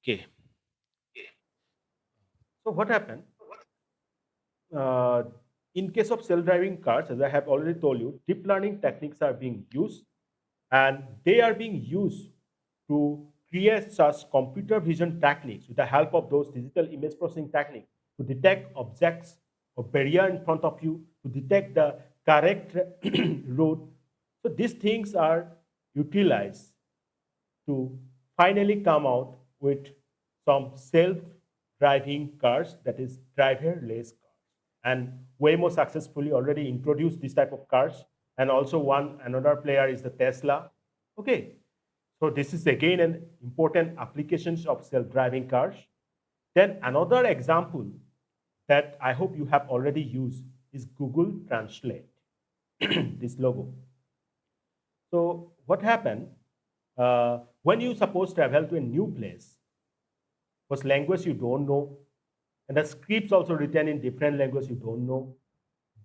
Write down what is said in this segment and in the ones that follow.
Okay. So what happened? Uh, in case of self-driving cars, as I have already told you, deep learning techniques are being used, and they are being used to create such computer vision techniques with the help of those digital image processing techniques to detect objects or barrier in front of you, to detect the correct route. So these things are utilized to finally come out with some self-driving cars, that is driverless cars. And Waymo successfully already introduced this type of cars, and also one another player is the Tesla. Okay, so this is again an important applications of self-driving cars. Then another example that I hope you have already used is Google Translate, this logo. So what happened when you suppose travel to a new place, was language you don't know, and the scripts also written in different language you don't know,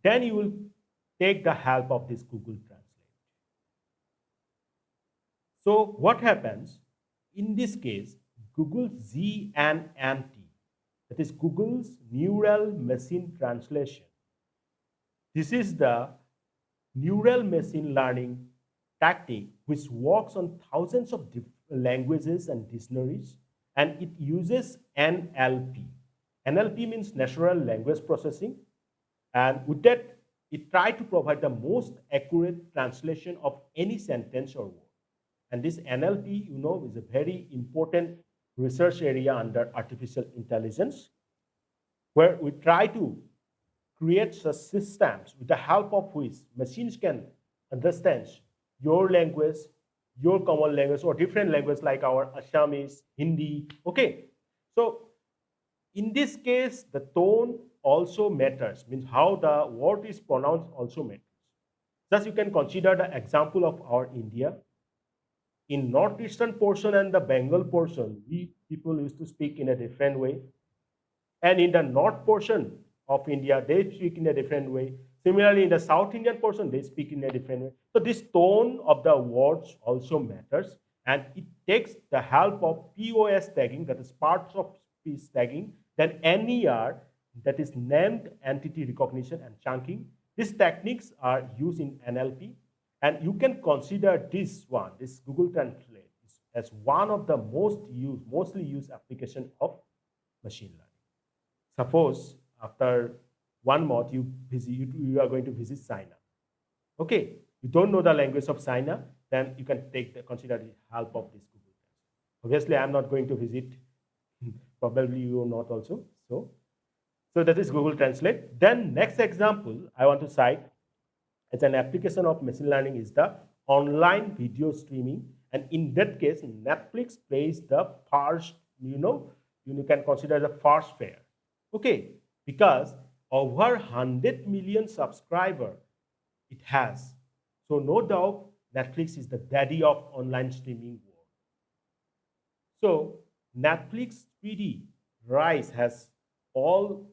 then you will take the help of this Google Translate. So what happens in this case? Google ZNMT, that is Google's Neural Machine Translation. This is the neural machine learning tactic which works on thousands of languages and dictionaries, and it uses NLP. NLP means natural language processing, and with that it tries to provide the most accurate translation of any sentence or word. And this NLP, is a very important research area under artificial intelligence, where we try to create such systems with the help of which machines can understand your language, your common language, or different language like our Assamese, Hindi. Okay, so in this case, the tone also matters, means how the word is pronounced also matters. Thus, you can consider the example of our India. In northeastern portion and the Bengal portion, we people used to speak in a different way, and in the north portion of India, they speak in a different way. Similarly, in the South Indian portion, they speak in a different way. So this tone of the words also matters, and it takes the help of POS tagging, that is parts of speech tagging, then NER, that is named entity recognition and chunking. These techniques are used in NLP, and you can consider this Google Translate, as one of the mostly used application of machine learning. Suppose after 1 month you are going to visit China. Okay, you don't know the language of China, then you can consider the help of this Google Translate. Obviously, I'm not going to visit. Probably you are not also. So that is Google Translate. Then next example I want to cite as an application of machine learning is the online video streaming, and in that case, Netflix plays the first. You can consider the first pair. Okay, because over 100 million subscriber it has. So no doubt Netflix is the daddy of online streaming world. So Netflix 3D rise has all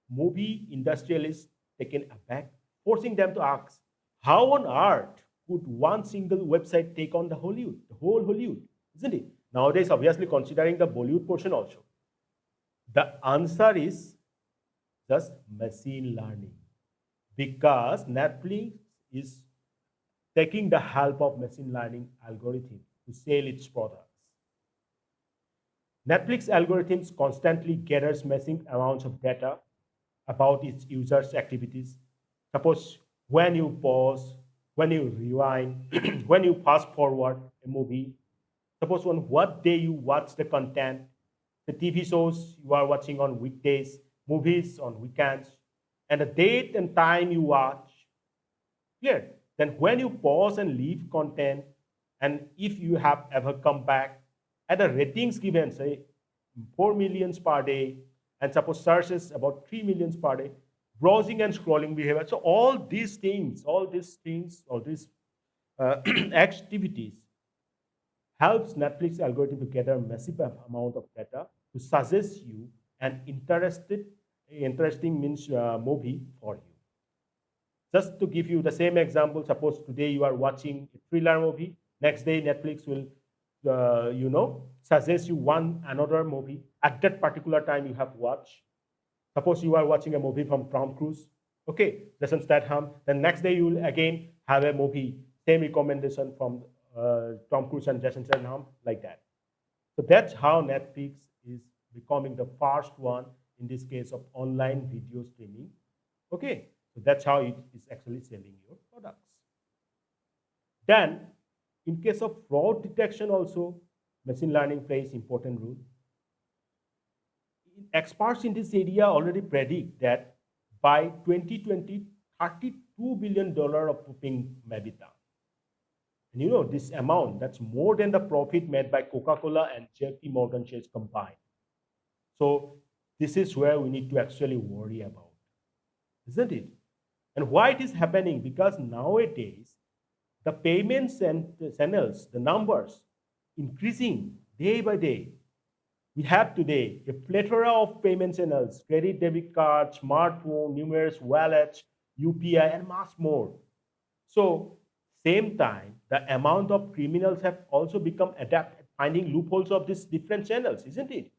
movie industrialists taken aback, forcing them to ask, how on earth could one single website take on the whole Hollywood, isn't it? Nowadays, obviously considering the Bollywood portion also. The answer is just machine learning, because Netflix is taking the help of machine learning algorithm to sell its products. Netflix algorithms constantly gathers massive amounts of data about its users' activities. Suppose when you pause, when you rewind, when you fast forward a movie, suppose on what day you watch the content, the TV shows you are watching on weekdays, movies on weekends, and the date and time you watch. Clear? Then when you pause and leave content, and if you have ever come back, and the ratings given, say 4 millions per day, and suppose searches about 3 millions per day, browsing and scrolling behavior. So all these activities helps Netflix algorithm to gather massive amount of data to suggest you an interesting means movie for you. Just to give you the same example, suppose today you are watching a thriller movie, next day Netflix will, suggest you one another movie at that particular time you have watched. Suppose you are watching a movie from Tom Cruise, okay, Jason Statham. Then next day you will again have a movie, same recommendation from Tom Cruise and Jason Statham, like that. So that's how Netflix is becoming the first one in this case of online video streaming. Okay, so that's how it is actually selling your products. Then, in case of fraud detection, also machine learning plays important role. Experts in this area already predict that by 2020, $32 billion of pooping may be done. And you know, this amount, that's more than the profit made by Coca-Cola and JP Morgan Chase combined. So this is where we need to actually worry about, isn't it? And why it is happening? Because nowadays, the payments and the channels, the numbers, increasing day by day. We have today a plethora of payment channels, credit, debit card, smartphone, numerous wallets, UPI, and much more. So, same time, the amount of criminals have also become adept at finding loopholes of these different channels, isn't it?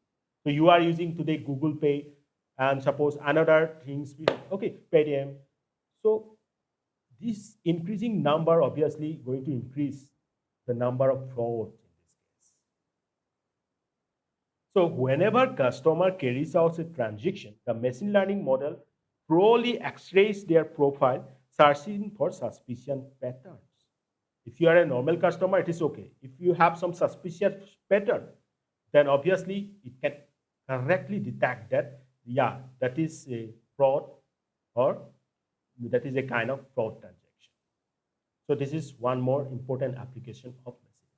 So you are using today Google Pay, and suppose another things, okay, Paytm. So this increasing number obviously going to increase the number of fraud in this case. So whenever customer carries out a transaction, the machine learning model thoroughly x-rays their profile, searching for suspicious patterns. If you are a normal customer, it is okay. If you have some suspicious pattern, then obviously it can correctly detect that, yeah, that is a fraud, or that is a kind of fraud transaction. So this is one more important application of machine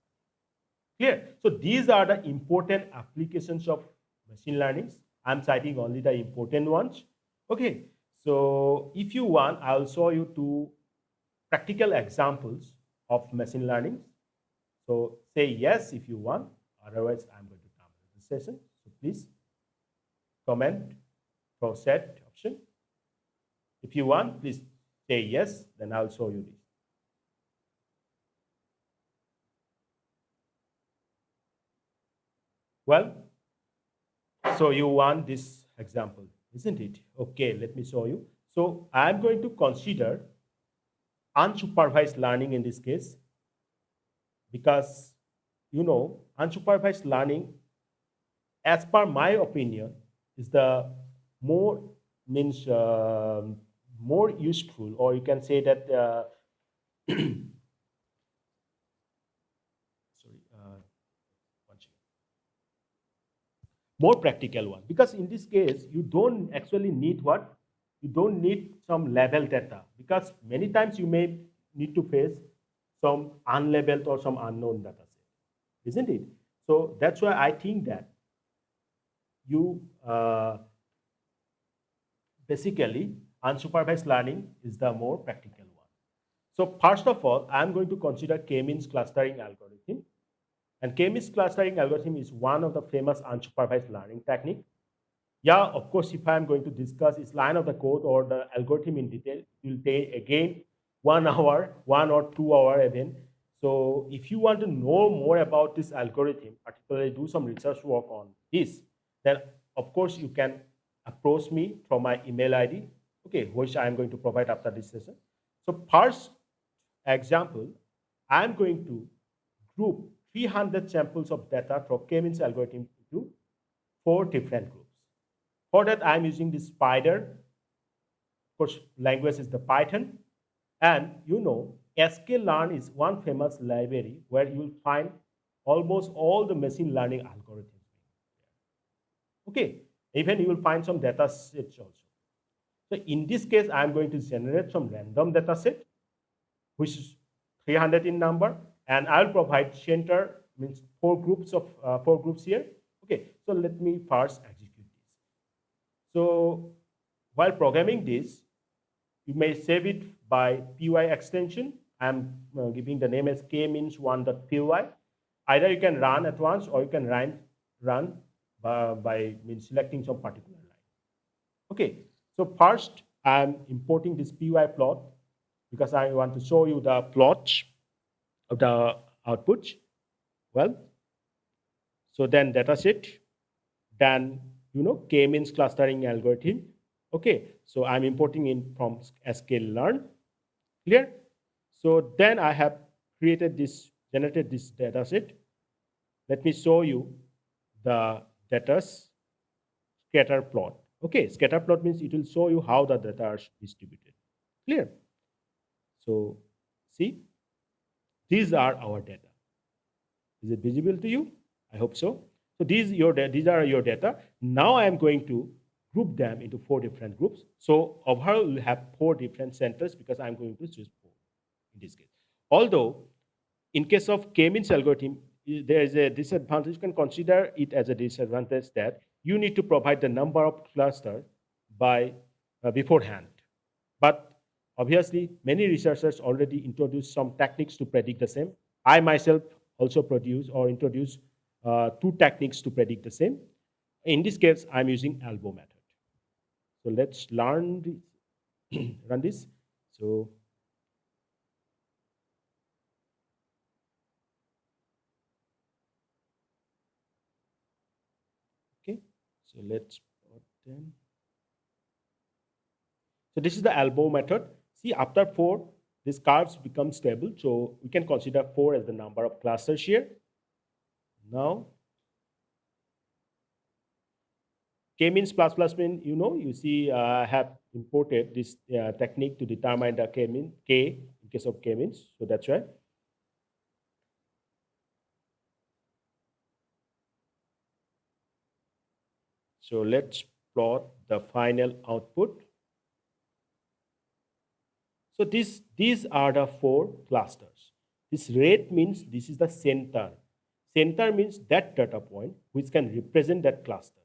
learning. Clear? So these are the important applications of machine learning. I'm citing only the important ones. Okay. So if you want, I'll show you two practical examples of machine learning. So say yes if you want. Otherwise, I'm going to terminate the session. So please comment for set option. If you want, please say yes. Then I'll show you this. Well, so you want this example, isn't it? Okay, let me show you. So I'm going to consider unsupervised learning in this case, because you know unsupervised learning, as per my opinion, is the more means more useful, or you can say that sorry, one second, more practical one, because in this case you don't actually need what, you don't need some label data, because many times you may need to face some unlabeled or some unknown data set, isn't it? So that's why I think that you basically unsupervised learning is the more practical one. So first of all, I'm going to consider k-means clustering algorithm. And k-means clustering algorithm is one of the famous unsupervised learning technique. Yeah, of course, if I'm going to discuss its line of the code or the algorithm in detail, it will take again 1 hour, 1 or 2 hour even. So if you want to know more about this algorithm, particularly do some research work on this, then of course you can approach me from my email ID, okay, which I'm going to provide after this session. So first example, I'm going to group 300 samples of data from k-means algorithm into 4 different groups. For that, I'm using this spider. Of course, language is the Python. And you know, sklearn is one famous library where you will find almost all the machine learning algorithms. Okay, even you will find some data sets also. So in this case, I'm going to generate some random data set, which is 300 in number, and I'll provide center, means 4 groups of 4 groups here. Okay, so let me first execute this. So while programming this, you may save it by py extension. I'm giving the name as k-means1.py. Either you can run at once, or you can run by means selecting some particular line. Okay, so first I'm importing this py plot, because I want to show you the plot of the output. Well, So then dataset, then k-means clustering algorithm. Okay, so I'm importing in from sklearn. Clear? So then I have generated this data set. Let me show you the data scatter plot. Okay, scatter plot means it will show you how the data are distributed. Clear? So see, these are our data. Is it visible to you? I hope so. So these are your data. Now I am going to group them into 4 different groups. So overall we'll have 4 different centers because I'm going to choose 4 in this case. Although in case of k-means algorithm, there is a disadvantage. You can consider it as a disadvantage that you need to provide the number of clusters by beforehand. But obviously, many researchers already introduced some techniques to predict the same. I myself also produce or introduce 2 techniques to predict the same. In this case, I'm using ALBO method. So let's learn run this. So okay, so let's put them. So this is the ALBO method. See, after 4, these curves become stable. So we can consider 4 as the number of clusters here. Now k-means plus plus mean, you see, I have imported this technique to determine the k-mean, k in case of k-means. So that's right. So let's plot the final output. So these are the 4 clusters. This red means this is the center. Center means that data point which can represent that cluster.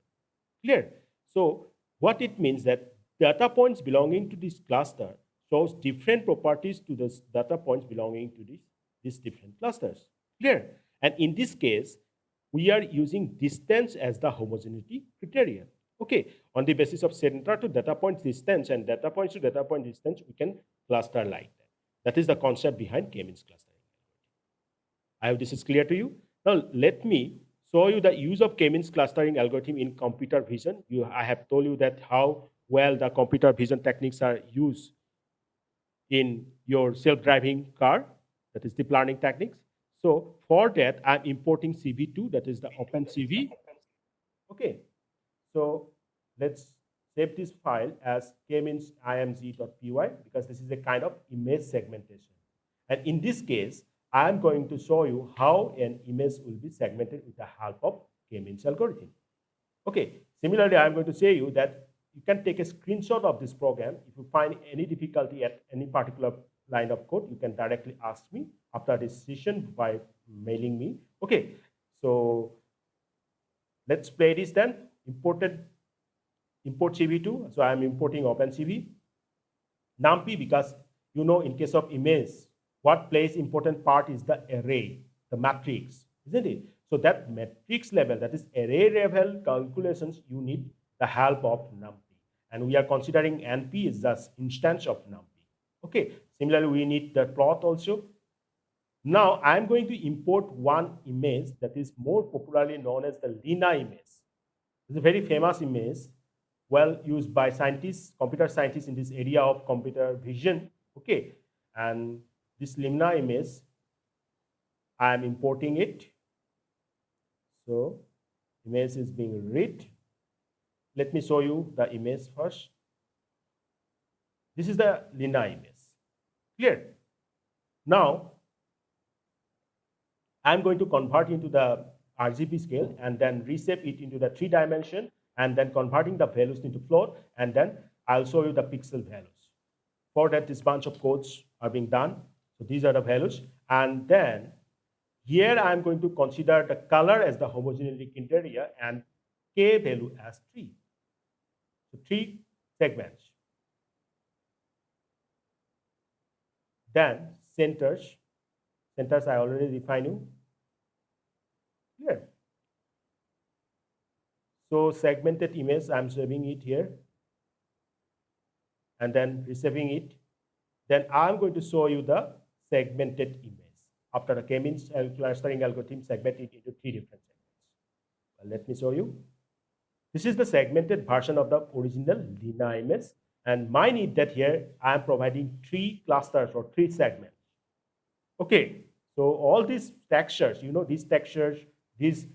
Clear? So what it means that data points belonging to this cluster shows different properties to the data points belonging to these different clusters. Clear? And in this case, we are using distance as the homogeneity criterion. Okay, on the basis of center to data point distance and data points to data point distance, we can cluster like that. That is the concept behind k-means clustering. I hope this is clear to you. Now, let me show you the use of k-means clustering algorithm in computer vision. I have told you that how well the computer vision techniques are used in your self-driving car, that is deep learning techniques. So for that, I'm importing CV2, that is the OpenCV. Okay, so let's save this file as k-means img.py because this is a kind of image segmentation. And in this case, I'm going to show you how an image will be segmented with the help of k-means algorithm. Okay, similarly, I'm going to say you that you can take a screenshot of this program. If you find any difficulty at any particular line of code, you can directly ask me after this session by mailing me. Okay, so let's play this then. Import CV2. So I'm importing OpenCV. NumPy, because in case of image, what plays important part is the array, the matrix, isn't it? So that matrix level, that is array level calculations, you need the help of NumPy. And we are considering NP is just instance of NumPy. Okay. Similarly, we need the plot also. Now I'm going to import one image that is more popularly known as the Lina image. It's a very famous image, well used by scientists, computer scientists in this area of computer vision. Okay, and this Limna image, I am importing it. So image is being read. Let me show you the image first. This is the Lina image. Clear? Now I'm going to convert into the RGB scale and then reshape it into the 3-dimension and then converting the values into float, and then I'll show you the pixel values. For that, this bunch of codes are being done. So these are the values. And then here I'm going to consider the color as the homogeneity criteria and K value as 3. So 3 segments. Then centers I already defined you. Clear? So segmented image, I'm saving it here and then resaving it. Then I'm going to show you the segmented image. After the k-means clustering algorithm, segment it into 3 different segments. Let me show you. This is the segmented version of the original Lina image. And mine is that here I am providing 3 clusters or 3 segments. Okay, so all these textures, these textures, this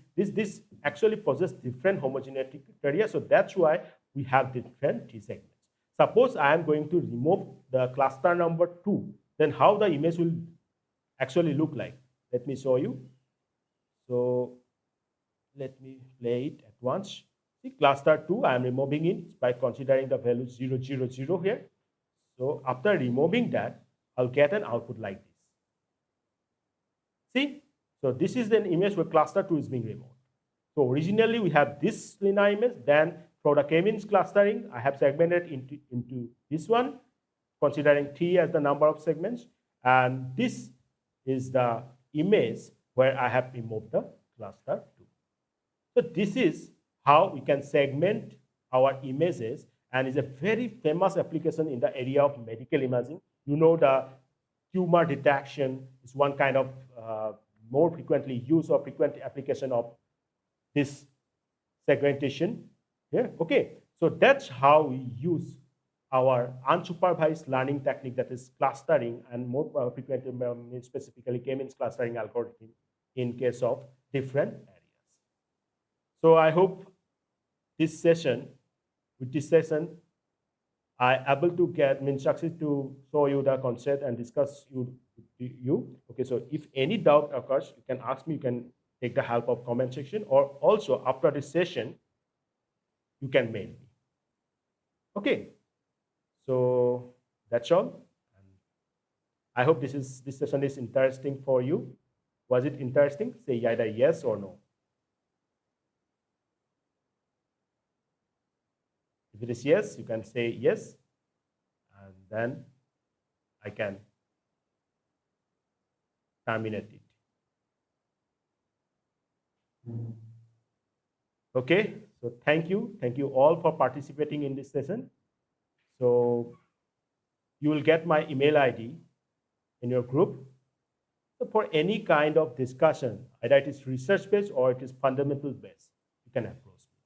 actually possess different homogeneity criteria. So that's why we have different 3 segments. Suppose I am going to remove the cluster number 2, then how the image will actually look like. Let me show you. So let me play it at once. See, cluster 2, I am removing it by considering the value 0, 0, 0 here. So after removing that, I'll get an output like this. See, so this is an image where cluster 2 is being removed. So originally we have this Lina image, then for the K-means clustering, I have segmented into this one, considering 3 as the number of segments. And this is the image where I have removed the cluster 2. So this is how we can segment our images, and is a very famous application in the area of medical imaging. The tumor detection is one kind of more frequently used or frequent application of this segmentation here. Okay, so that's how we use our unsupervised learning technique, that is clustering, and more frequently specifically K-means clustering algorithm in case of different areas. So I hope with this session, I able to succeed to show you the concept and discuss you. Okay, so if any doubt occurs, you can ask me. You can take the help of comment section, or also after this session, you can mail me. Okay, so that's all. I hope this session is interesting for you. Was it interesting? Say either yes or no. If it is yes, you can say yes, and then I can terminate it. Okay, so thank you all for participating in this session. So you will get my email ID in your group. So for any kind of discussion, either it is research based or it is fundamental based, you can approach me.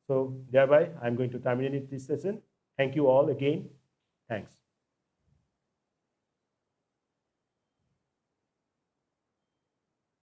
So thereby, I'm going to terminate this session. Thank you all again. Thanks.